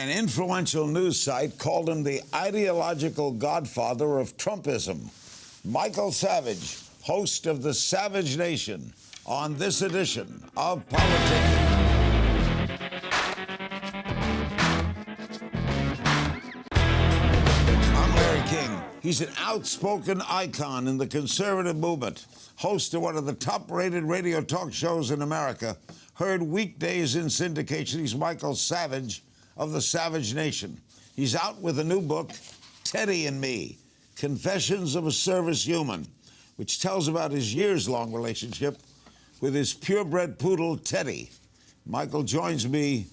An influential news site called him the ideological godfather of Trumpism. Michael Savage, host of The Savage Nation, on this edition of Politicking. I'm Larry King. He's an outspoken icon in the conservative movement, host of one of the top-rated radio talk shows in America, heard weekdays in syndication. He's Michael Savage of The Savage Nation. He's out with a new book, Teddy and Me, Confessions of a Service Human, which tells about his years-long relationship with his purebred poodle, Teddy. Michael joins me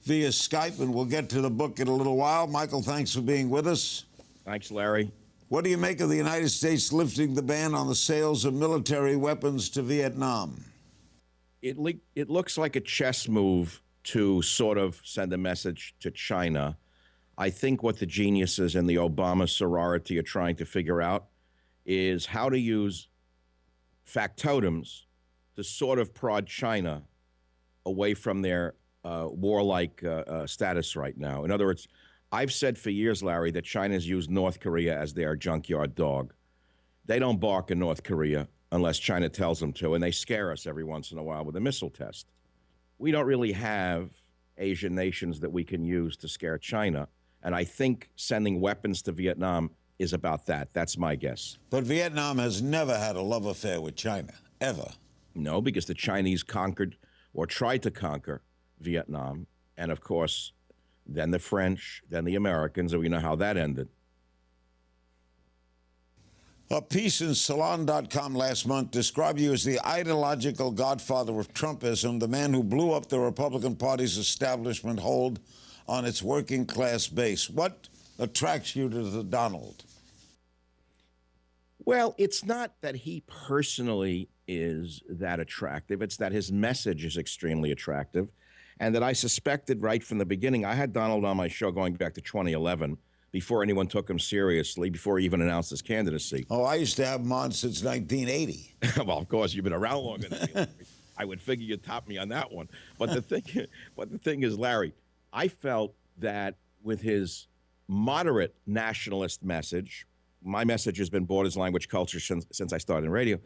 via Skype, and we'll get to the book in a little while. Michael, thanks for being with us. Thanks, Larry. What do you make of the United States lifting the ban on the sales of military weapons to Vietnam? It looks like a chess move to sort of send a message to China. I think what the geniuses in the Obama sorority are trying to figure out is how to use factotums to sort of prod China away from their warlike status right now. In other words, I've said for years, Larry, that China's used North Korea as their junkyard dog. They don't bark in North Korea unless China tells them to, and they scare us every once in a while with a missile test. We don't really have Asian nations that we can use to scare China, and I think sending weapons to Vietnam is about that. That's my guess. But Vietnam has never had a love affair with China, ever. No, because the Chinese conquered or tried to conquer Vietnam, and of course, then the French, then the Americans, and we know how that ended. A piece in Salon.com last month described you as the ideological godfather of Trumpism, the man who blew up the Republican Party's establishment hold on its working class base. What attracts you to the Donald? Well, it's not that he personally is that attractive. It's that his message is extremely attractive, and that I suspected right from the beginning. I had Donald on my show going back to 2011, before anyone took him seriously, before he even announced his candidacy. Oh, I used to have him on since 1980. Well, of course, you've been around longer than me. I would figure you'd top me on that one. But the thing is, Larry, I felt that with his moderate nationalist message, my message has been borders, language, culture since I started in radio,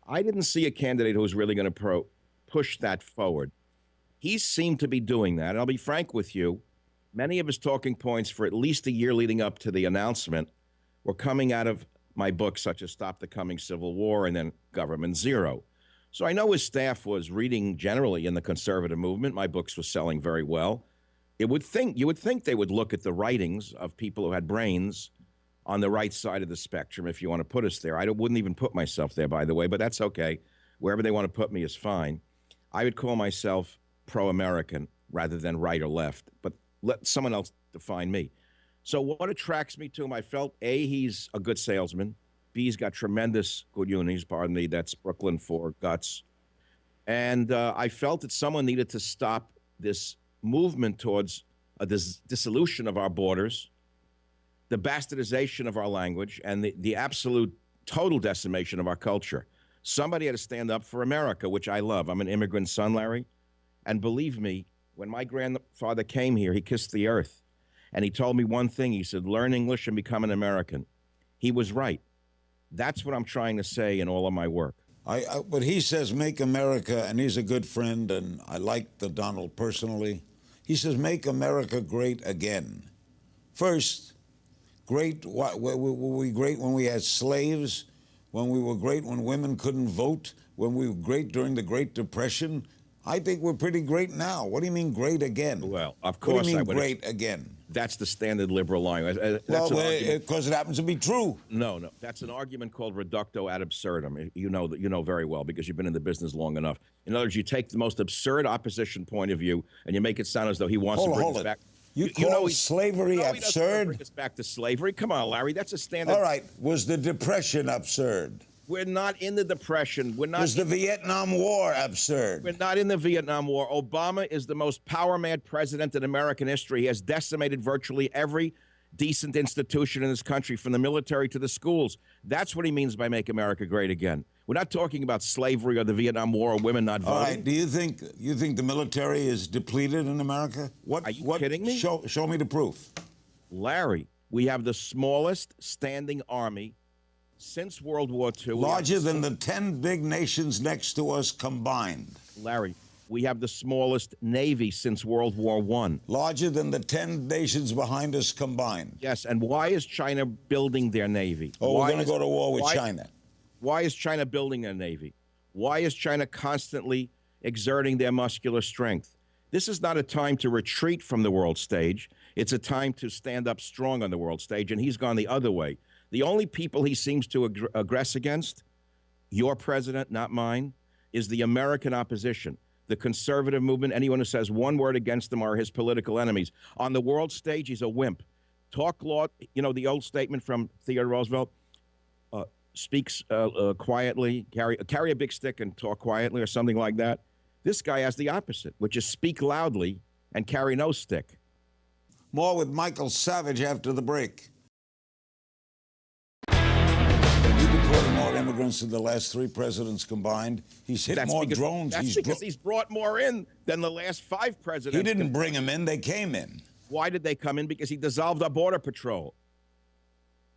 I didn't see a candidate who was really going to push that forward. He seemed to be doing that. And I'll be frank with you, many of his talking points for at least a year leading up to the announcement were coming out of my books, such as Stop the Coming Civil War and then Government Zero. So I know his staff was reading generally in the conservative movement. My books were selling very well. You would think they would look at the writings of people who had brains on the right side of the spectrum, if you want to put us there. I wouldn't even put myself there, by the way, but that's okay. Wherever they want to put me is fine. I would call myself pro-American rather than right or left, but let someone else define me. So what attracts me to him, I felt, A, he's a good salesman. B, he's got tremendous good unis, pardon me, that's Brooklyn for guts. And I felt that someone needed to stop this movement towards this dissolution of our borders, the bastardization of our language, and the absolute total decimation of our culture. Somebody had to stand up for America, which I love. I'm an immigrant son, Larry. And believe me, when my grandfather came here, he kissed the earth. And he told me one thing. He said, learn English and become an American. He was right. That's what I'm trying to say in all of my work. But he says, make America, and he's a good friend, and I like the Donald personally. He says, make America great again. First, great, were we great when we had slaves? When we were great when women couldn't vote? When we were great during the Great Depression? I think we're pretty great now. What do you mean great again? Well, of course, what do you mean great again? That's the standard liberal line. Well, because it happens to be true. No. That's an argument called reducto ad absurdum. You know very well because you've been in the business long enough. In other words, you take the most absurd opposition point of view and you make it sound as though he wants to bring us back. You call slavery absurd? He doesn't bring us back to slavery. Come on, Larry. That's a standard. All right. Was the Depression absurd? We're not in the Depression. Was the Vietnam War absurd? We're not in the Vietnam War. Obama is the most power-mad president in American history. He has decimated virtually every decent institution in this country, from the military to the schools. That's what he means by make America great again. We're not talking about slavery or the Vietnam War or women not All voting. right. Do you think the military is depleted in America? What? Are you kidding me? Show me the proof. Larry, we have the smallest standing army since World War II. Larger than the 10 big nations next to us combined. Larry, we have the smallest navy since World War I. Larger than the 10 nations behind us combined. Yes, and why is China building their navy? Oh, why we're going to go to war with why- China. Why is China building their navy? Why is China constantly exerting their muscular strength? This is not a time to retreat from the world stage. It's a time to stand up strong on the world stage, and he's gone the other way. The only people he seems to aggress against, your president, not mine, is the American opposition, the conservative movement. Anyone who says one word against them are his political enemies. On the world stage, he's a wimp. Talk law, you know, the old statement from Theodore Roosevelt, speaks quietly, carry a big stick and talk quietly or something like that. This guy has the opposite, which is speak loudly and carry no stick. More with Michael Savage after the break. He deported more immigrants than the last 3 presidents combined. He's hit more drones. That's because he's brought more in than the last 5 presidents. He didn't bring them in. They came in. Why did they come in? Because he dissolved our border patrol.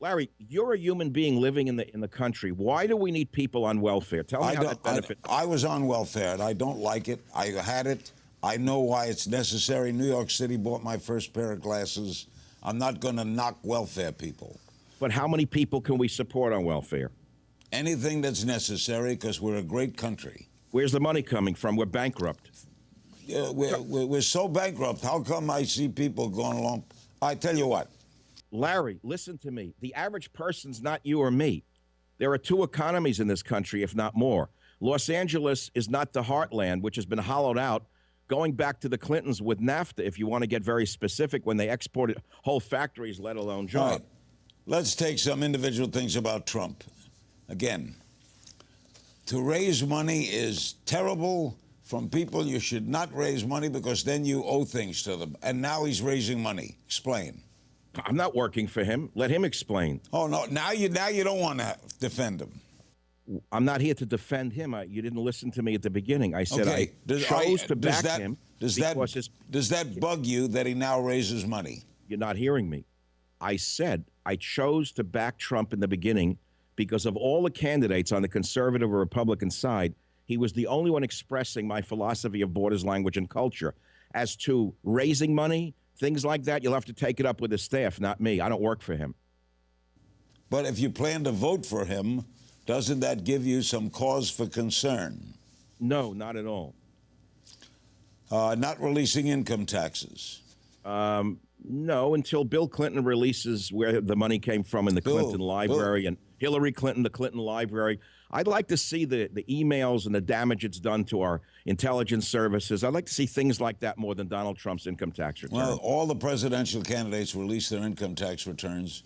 Larry, you're a human being living in the country. Why do we need people on welfare? Tell me how that benefits. I was on welfare, and I don't like it. I had it. I know why it's necessary. New York City bought my first pair of glasses. I'm not going to knock welfare people. But how many people can we support on welfare? Anything that's necessary, because we're a great country. Where's the money coming from? We're bankrupt. We're so bankrupt. How come I see people going along? I tell you what. Larry, listen to me. The average person's not you or me. There are 2 economies in this country, if not more. Los Angeles is not the heartland, which has been hollowed out going back to the Clintons with NAFTA, if you want to get very specific, when they exported whole factories, let alone jobs. All right. Let's take some individual things about Trump. Again, to raise money is terrible from people. You should not raise money because then you owe things to them. And now he's raising money. Explain. I'm not working for him. Let him explain. Oh, no. Now you don't want to defend him. I'm not here to defend him. You didn't listen to me at the beginning. I said Okay. I chose to back him. Does that bug you that he now raises money? You're not hearing me. I said I chose to back Trump in the beginning because of all the candidates on the conservative or Republican side. He was the only one expressing my philosophy of borders, language, and culture. As to raising money, things like that, you'll have to take it up with his staff, not me. I don't work for him. But if you plan to vote for him, doesn't that give you some cause for concern? No, not at all. Not releasing income taxes. No, until Bill Clinton releases where the money came from in the Clinton Library and Hillary Clinton, the Clinton Library. I'd like to see the emails and the damage it's done to our intelligence services. I'd like to see things like that more than Donald Trump's income tax return. Well, all the presidential candidates release their income tax returns.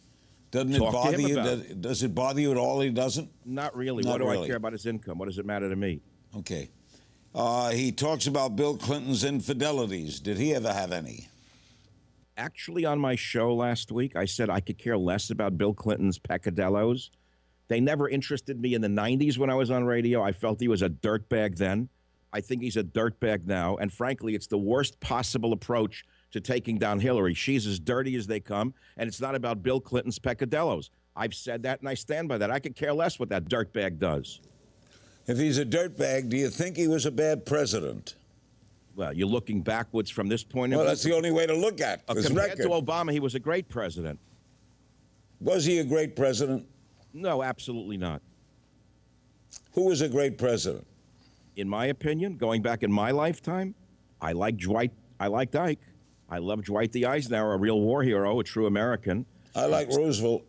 Doesn't it bother you? Does it bother you at all he doesn't? Not really. What do I care about his income? What does it matter to me? Okay. He talks about Bill Clinton's infidelities. Did he ever have any? Actually, on my show last week, I said I could care less about Bill Clinton's peccadillos. They never interested me in the 90s when I was on radio. I felt he was a dirtbag then. I think he's a dirtbag now. And frankly, it's the worst possible approach to taking down Hillary. She's as dirty as they come, and it's not about Bill Clinton's peccadillos. I've said that, and I stand by that. I could care less what that dirtbag does. If he's a dirtbag, do you think he was a bad president? Well, you're looking backwards from this point of view. Well, that's the only way to look at his compared record. to Obama, he was a great president. Was he a great president? No, absolutely not. Who was a great president? In my opinion, going back in my lifetime, I like Dwight. I liked Ike. I love Dwight D. Eisenhower, a real war hero, a true American. I like Roosevelt.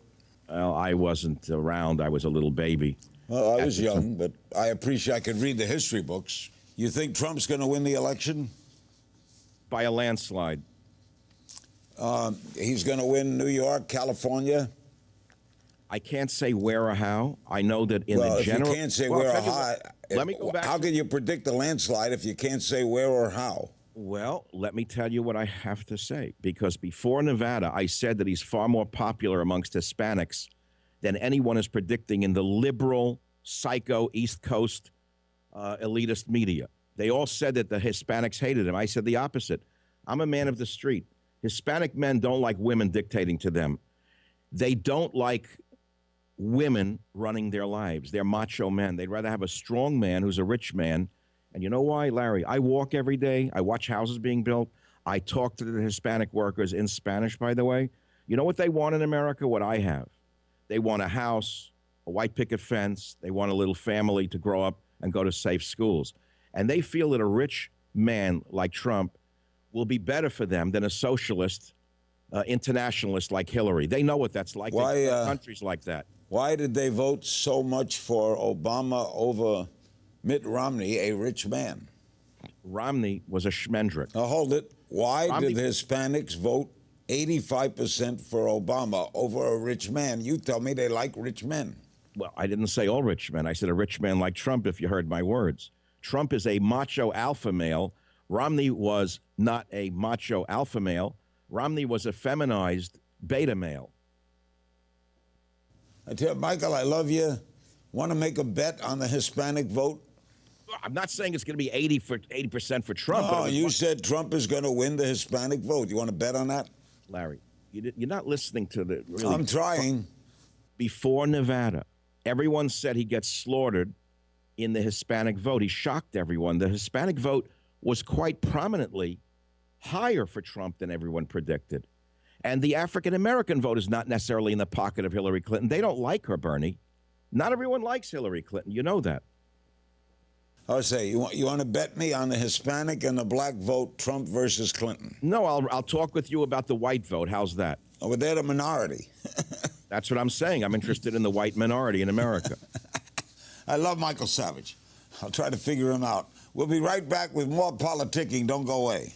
Well, I wasn't around. I was a little baby. Well, I was young, but I appreciate I could read the history books. You think Trump's going to win the election? By a landslide. He's going to win New York, California? I can't say where or how. I know that in the general... If you can't say where or how, let me go back. How can you predict the landslide if you can't say where or how? Well, let me tell you what I have to say. Because before Nevada, I said that he's far more popular amongst Hispanics than anyone is predicting in the liberal psycho East Coast elitist media. They all said that the Hispanics hated him. I said the opposite. I'm a man of the street. Hispanic men don't like women dictating to them. They don't like women running their lives. They're macho men. They'd rather have a strong man who's a rich man. And you know why, Larry? I walk every day. I watch houses being built. I talk to the Hispanic workers in Spanish, by the way. You know what they want in America? What I have. They want a house, a white picket fence. They want a little family to grow up and go to safe schools. And they feel that a rich man like Trump will be better for them than a socialist internationalist like Hillary. They know what that's like. Why, countries like that. Why did they vote so much for Obama over Mitt Romney, a rich man? Romney was a schmendrick. Now, hold it. Why did Hispanics vote 85% for Obama over a rich man? You tell me they like rich men. Well, I didn't say all rich men. I said a rich man like Trump, if you heard my words. Trump is a macho alpha male. Romney was not a macho alpha male. Romney was a feminized beta male. I tell you, Michael, I love you. Want to make a bet on the Hispanic vote? I'm not saying it's going to be 80% for Trump. No, you said Trump is going to win the Hispanic vote. You want to bet on that? Larry, you're not listening to the really. I'm trying. Before Nevada, everyone said he gets slaughtered in the Hispanic vote. He shocked everyone. The Hispanic vote was quite prominently higher for Trump than everyone predicted. And the African-American vote is not necessarily in the pocket of Hillary Clinton. They don't like her, Bernie. Not everyone likes Hillary Clinton. You know that. I'll say, you want to bet me on the Hispanic and the black vote, Trump versus Clinton? No, I'll talk with you about the white vote. How's that? Oh, but they're the minority. That's what I'm saying. I'm interested in the white minority in America. I love Michael Savage. I'll try to figure him out. We'll be right back with more politicking. Don't go away.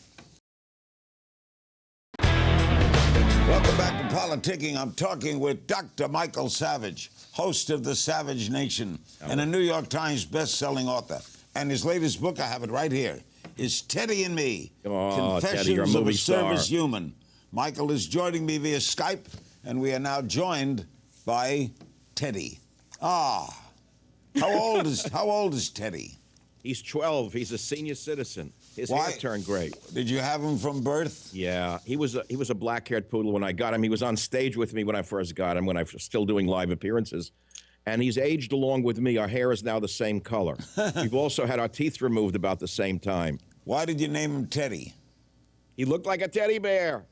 Welcome back to Politicking. I'm talking with Dr. Michael Savage, host of The Savage Nation and a New York Times best-selling author. And his latest book, I have it right here, is Teddy and Me, Confessions Teddy, you're a of a movie Service star. Human. Michael is joining me via Skype, and we are now joined by Teddy. How old is Teddy? He's 12. He's a senior citizen. His hair turned gray. Did you have him from birth? Yeah, he was a black-haired poodle when I got him. He was on stage with me when I first got him, when I was still doing live appearances. And he's aged along with me. Our hair is now the same color. We've also had our teeth removed about the same time. Why did you name him Teddy? He looked like a teddy bear.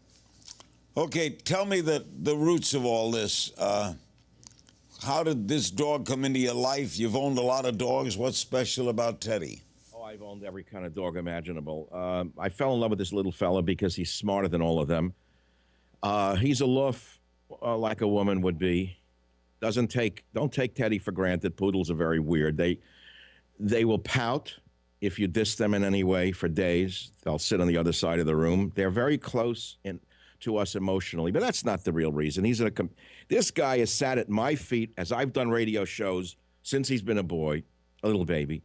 Okay, tell me the roots of all this. How did this dog come into your life? You've owned a lot of dogs. What's special about Teddy? Oh, I've owned every kind of dog imaginable. I fell in love with this little fella because he's smarter than all of them. He's aloof, like a woman would be. Don't take Teddy for granted. Poodles are very weird. They will pout if you diss them in any way for days. They'll sit on the other side of the room. They're very close to us emotionally, but that's not the real reason. This guy has sat at my feet as I've done radio shows since he's been a boy, a little baby.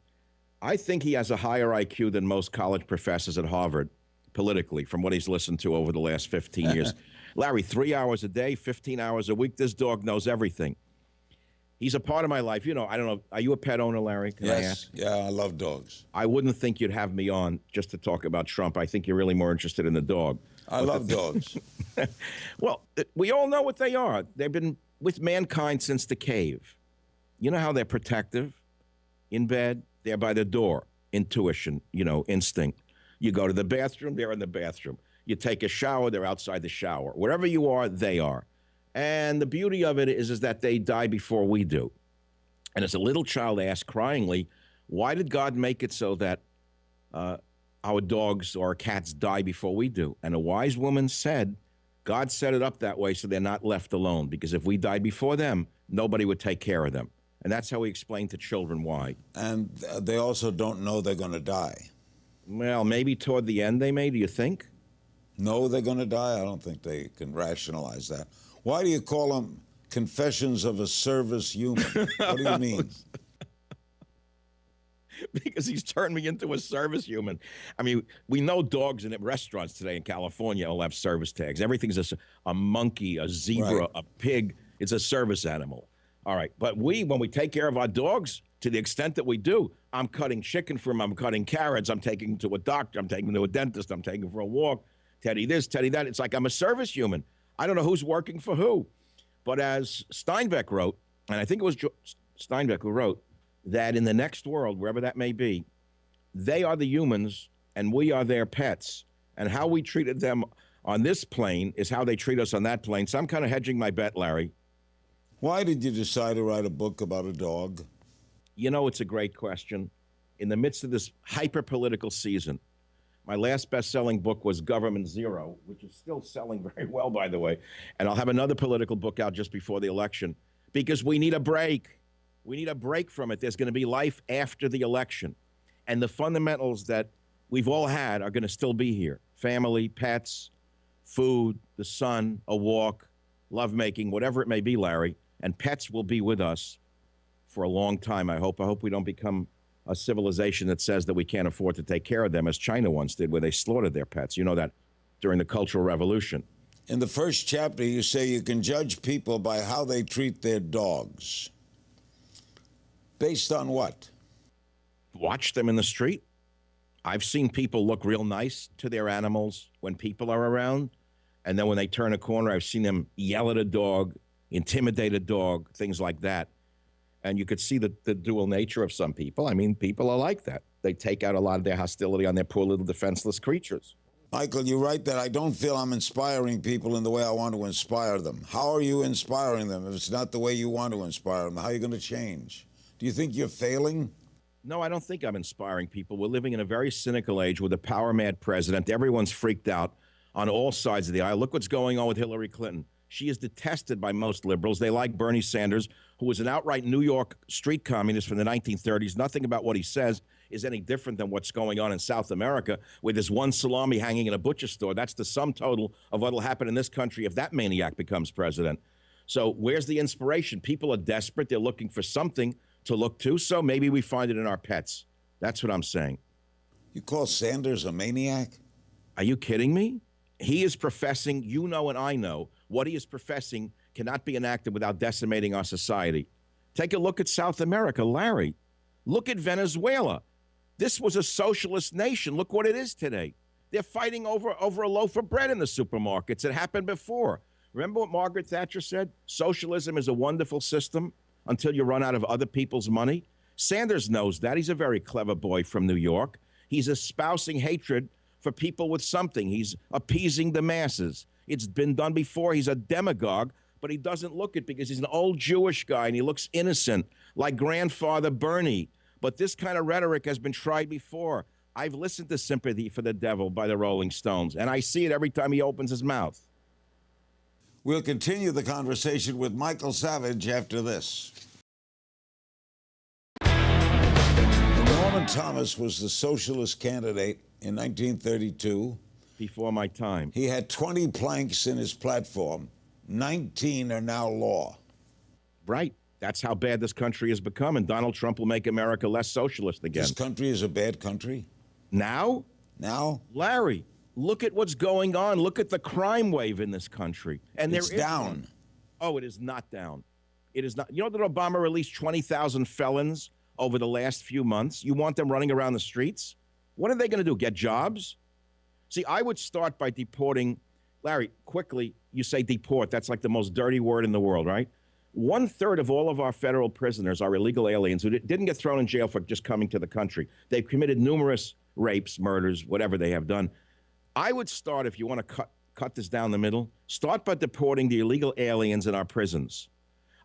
I think he has a higher IQ than most college professors at Harvard, politically, from what he's listened to over the last 15 years. Larry, 3 hours a day, 15 hours a week. This dog knows everything. He's a part of my life. You know, I don't know. Are you a pet owner, Larry? Can I ask? Yeah, I love dogs. I wouldn't think you'd have me on just to talk about Trump. I think you're really more interested in the dog. I love dogs. Well, we all know what they are. They've been with mankind since the cave. You know how they're protective? In bed, they're by the door. Intuition, instinct. You go to the bathroom, they're in the bathroom. You take a shower, they're outside the shower. Wherever you are, they are. And the beauty of it is that they die before we do. And as a little child asked cryingly, why did God make it so that our dogs or our cats die before we do? And a wise woman said, God set it up that way so they're not left alone, because if we died before them, nobody would take care of them. And that's how we explain to children why. And they also don't know they're going to die. Well, maybe toward the end they may, do you think? Know they're going to die? I don't think they can rationalize that. Why do you call them Confessions of a Service Human? What do you mean? Because he's turned me into a service human. I mean, we know dogs in restaurants today in California all have service tags. Everything's a monkey, a zebra, right. A pig. It's a service animal. All right. But when we take care of our dogs, to the extent that we do, I'm cutting chicken for them. I'm cutting carrots. I'm taking them to a doctor. I'm taking them to a dentist. I'm taking them for a walk. Teddy this, Teddy that. It's like I'm a service human. I don't know who's working for who. But as Steinbeck wrote, and I think it was Steinbeck who wrote, that in the next world, wherever that may be, they are the humans and we are their pets. And how we treated them on this plane is how they treat us on that plane. So I'm kind of hedging my bet, Larry. Why did you decide to write a book about a dog? You know, it's a great question. In the midst of this hyper-political season, my last best-selling book was Government Zero, which is still selling very well, by the way. And I'll have another political book out just before the election because we need a break. We need a break from it. There's going to be life after the election. And the fundamentals that we've all had are going to still be here. Family, pets, food, the sun, a walk, lovemaking, whatever it may be, Larry. And pets will be with us for a long time, I hope. I hope we don't become a civilization that says that we can't afford to take care of them, as China once did, where they slaughtered their pets. You know that during the Cultural Revolution. In the first chapter, you say you can judge people by how they treat their dogs. Based on what? Watch them in the street. I've seen people look real nice to their animals when people are around. And then when they turn a corner, I've seen them yell at a dog, intimidate a dog, things like that. And you could see the dual nature of some people. I mean, people are like that. They take out a lot of their hostility on their poor little defenseless creatures. Michael, you write that I don't feel I'm inspiring people in the way I want to inspire them. How are you inspiring them if it's not the way you want to inspire them? How are you going to change? Do you think you're failing? No, I don't think I'm inspiring people. We're living in a very cynical age with a power-mad president. Everyone's freaked out on all sides of the aisle. Look what's going on with Hillary Clinton. She is detested by most liberals. They like Bernie Sanders, who was an outright New York street communist from the 1930s. Nothing about what he says is any different than what's going on in South America, where there's one salami hanging in a butcher store. That's the sum total of what will happen in this country if that maniac becomes president. So where's the inspiration? People are desperate. They're looking for something to look to, so maybe we find it in our pets. That's what I'm saying. You call Sanders a maniac? Are you kidding me? He is professing, you know and I know, what he is professing cannot be enacted without decimating our society. Take a look at South America, Larry. Look at Venezuela. This was a socialist nation. Look what it is today. They're fighting over a loaf of bread in the supermarkets. It happened before. Remember what Margaret Thatcher said? Socialism is a wonderful system until you run out of other people's money. Sanders knows that. He's a very clever boy from New York. He's espousing hatred for people with something. He's appeasing the masses. It's been done before. He's a demagogue, but he doesn't look it because he's an old Jewish guy and he looks innocent, like grandfather Bernie. But this kind of rhetoric has been tried before. I've listened to Sympathy for the Devil by the Rolling Stones, and I see it every time he opens his mouth. We'll continue the conversation with Michael Savage after this. Norman Thomas was the socialist candidate in 1932. Before my time. He had 20 planks in his platform. 19 are now law. Right. That's how bad this country has become, and Donald Trump will make America less socialist again. This country is a bad country? Now? Now? Larry, look at what's going on. Look at the crime wave in this country. And it's down. Oh, it is not down. It is not. You know that Obama released 20,000 felons over the last few months? You want them running around the streets? What are they going to do, get jobs? See, I would start by deporting, Larry, quickly, you say deport. That's like the most dirty word in the world, right? 1/3 of all of our federal prisoners are illegal aliens who didn't get thrown in jail for just coming to the country. They've committed numerous rapes, murders, whatever they have done. I would start, if you want to cut this down the middle, start by deporting the illegal aliens in our prisons.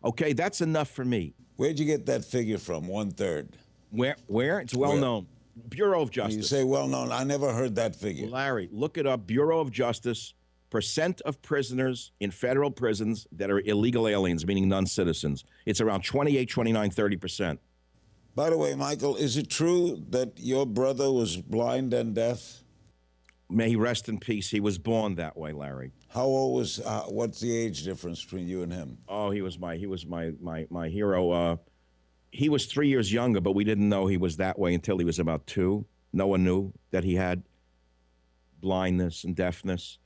Okay, that's enough for me. Where'd you get that figure from, 1/3? Where? It's well known. Bureau of Justice. You say well known. I never heard that figure. Larry, look it up. Bureau of Justice, percent of prisoners in federal prisons that are illegal aliens, meaning non-citizens. It's around 28, 29, 30%. By the way, Michael, is it true that your brother was blind and deaf? May he rest in peace. He was born that way, Larry. How old was, what's the age difference between you and him? Oh, he was my hero. He was 3 years younger, but we didn't know he was that way until he was about 2. No one knew that he had blindness and deafness.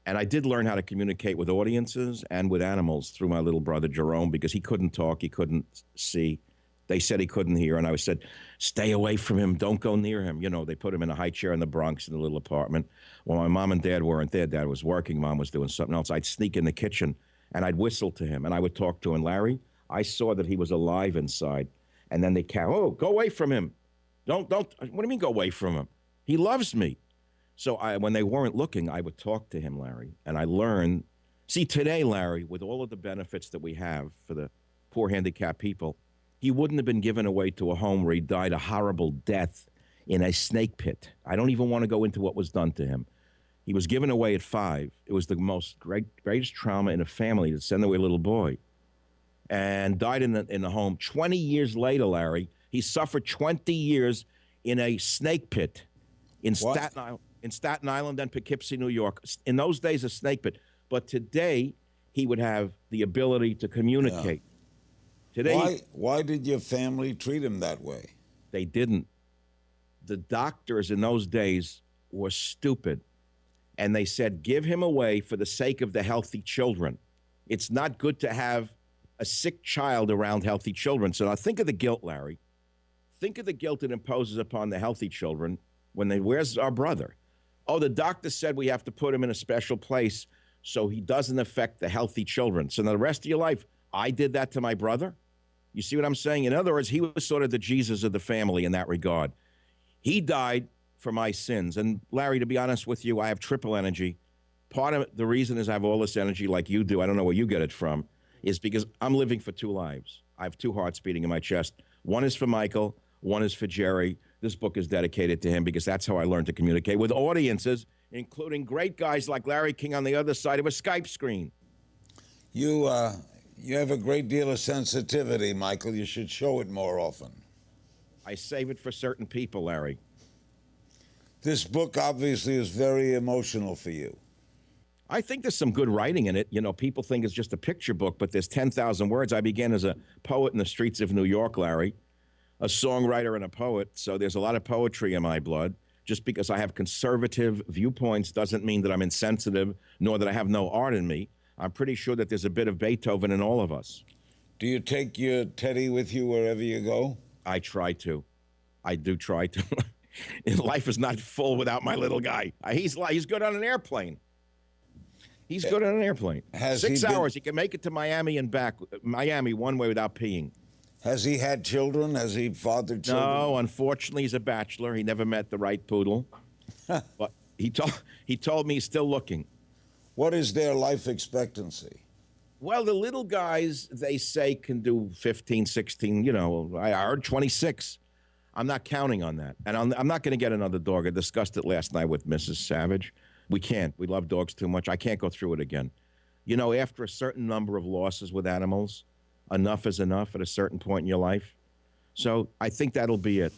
And I did learn how to communicate with audiences and with animals through my little brother Jerome, because he couldn't talk, he couldn't see. They said he couldn't hear, and I said, "Stay away from him. Don't go near him." You know, they put him in a high chair in the Bronx in a little apartment. Well, my mom and dad weren't there. Dad was working. Mom was doing something else. I'd sneak in the kitchen and I'd whistle to him, and I would talk to him. Larry, I saw that he was alive inside, and then they oh, go away from him. Don't. What do you mean, go away from him? He loves me. So when they weren't looking, I would talk to him, Larry, and I learned. See, today, Larry, with all of the benefits that we have for the poor handicapped people, he wouldn't have been given away to a home where he died a horrible death in a snake pit. I don't even want to go into what was done to him. He was given away at 5. It was the greatest trauma in a family to send away a little boy, and died in the home. 20 years later, Larry, he suffered 20 years in a snake pit in Staten Island. In Staten Island and Poughkeepsie, New York. In those days, a snake pit. But today, he would have the ability to communicate. Yeah. Today, why did your family treat him that way? They didn't. The doctors in those days were stupid. And they said, give him away for the sake of the healthy children. It's not good to have a sick child around healthy children. So now think of the guilt, Larry. Think of the guilt it imposes upon the healthy children when where's our brother? Oh, the doctor said we have to put him in a special place so he doesn't affect the healthy children. So now the rest of your life, I did that to my brother? You see what I'm saying? In other words, he was sort of the Jesus of the family in that regard. He died for my sins. And Larry, to be honest with you, I have triple energy. Part of the reason is I have all this energy like you do, I don't know where you get it from, is because I'm living for 2 lives. I have 2 hearts beating in my chest. One is for Michael, one is for Jerry. This book is dedicated to him because that's how I learned to communicate with audiences, including great guys like Larry King on the other side of a Skype screen. You have a great deal of sensitivity, Michael. You should show it more often. I save it for certain people, Larry. This book obviously is very emotional for you. I think there's some good writing in it. You know, people think it's just a picture book, but there's 10,000 words. I began as a poet in the streets of New York, Larry, a songwriter and a poet. So there's a lot of poetry in my blood. Just because I have conservative viewpoints doesn't mean that I'm insensitive, nor that I have no art in me. I'm pretty sure that there's a bit of Beethoven in all of us. Do you take your Teddy with you wherever you go? I try to. I do try to. Life is not full without my little guy. He's good on an airplane. He's good on an airplane. 6 hours. He can make it to Miami and back. Miami one way without peeing. Has he had children? Has he fathered children? No, unfortunately, he's a bachelor. He never met the right poodle. But he told me he's still looking. What is their life expectancy? Well, the little guys, they say, can do 15, 16. You know, I heard 26. I'm not counting on that. And I'm not going to get another dog. I discussed it last night with Mrs. Savage. We can't. We love dogs too much. I can't go through it again. You know, after a certain number of losses with animals, enough is enough at a certain point in your life. So I think that'll be it.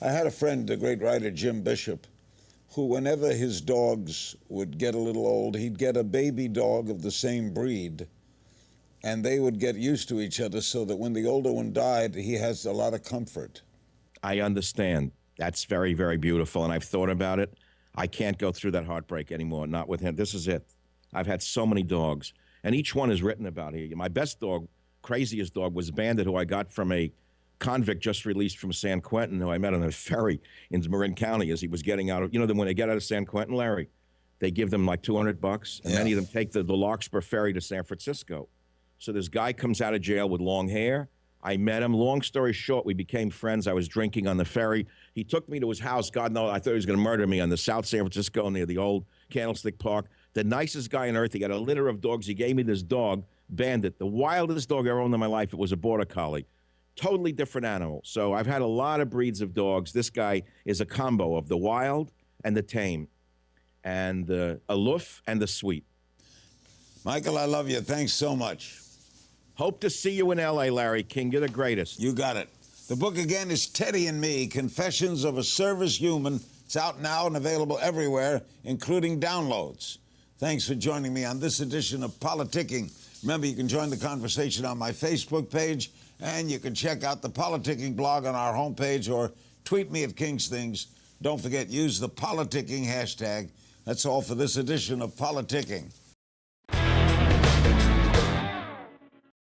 I had a friend, the great writer Jim Bishop, who whenever his dogs would get a little old, he'd get a baby dog of the same breed, and they would get used to each other so that when the older one died, he has a lot of comfort. I understand. That's very, very beautiful, and I've thought about it. I can't go through that heartbreak anymore, not with him. This is it. I've had so many dogs, and each one is written about here. My best dog, craziest dog, was Bandit, who I got from a convict just released from San Quentin, who I met on a ferry in Marin County as he was getting out of, you know, when they get out of San Quentin, Larry, they give them like $200, and many of them take the Larkspur ferry to San Francisco. So this guy comes out of jail with long hair. I met him. Long story short, we became friends. I was drinking on the ferry. He took me to his house. God knows, I thought he was going to murder me on the South San Francisco near the old Candlestick Park. The nicest guy on earth. He got a litter of dogs. He gave me this dog, Bandit, the wildest dog I ever owned in my life. It was a border collie. Totally different animal. So I've had a lot of breeds of dogs. This guy is a combo of the wild and the tame, and the aloof and the sweet. Michael, I love you. Thanks so much. Hope to see you in L.A., Larry King. You're the greatest. You got it. The book again is Teddy and Me, Confessions of a Service Human. It's out now and available everywhere, including downloads. Thanks for joining me on this edition of Politicking. Remember, you can join the conversation on my Facebook page, and you can check out the Politicking blog on our homepage or tweet me at King's Things. Don't forget, use the Politicking hashtag. That's all for this edition of Politicking.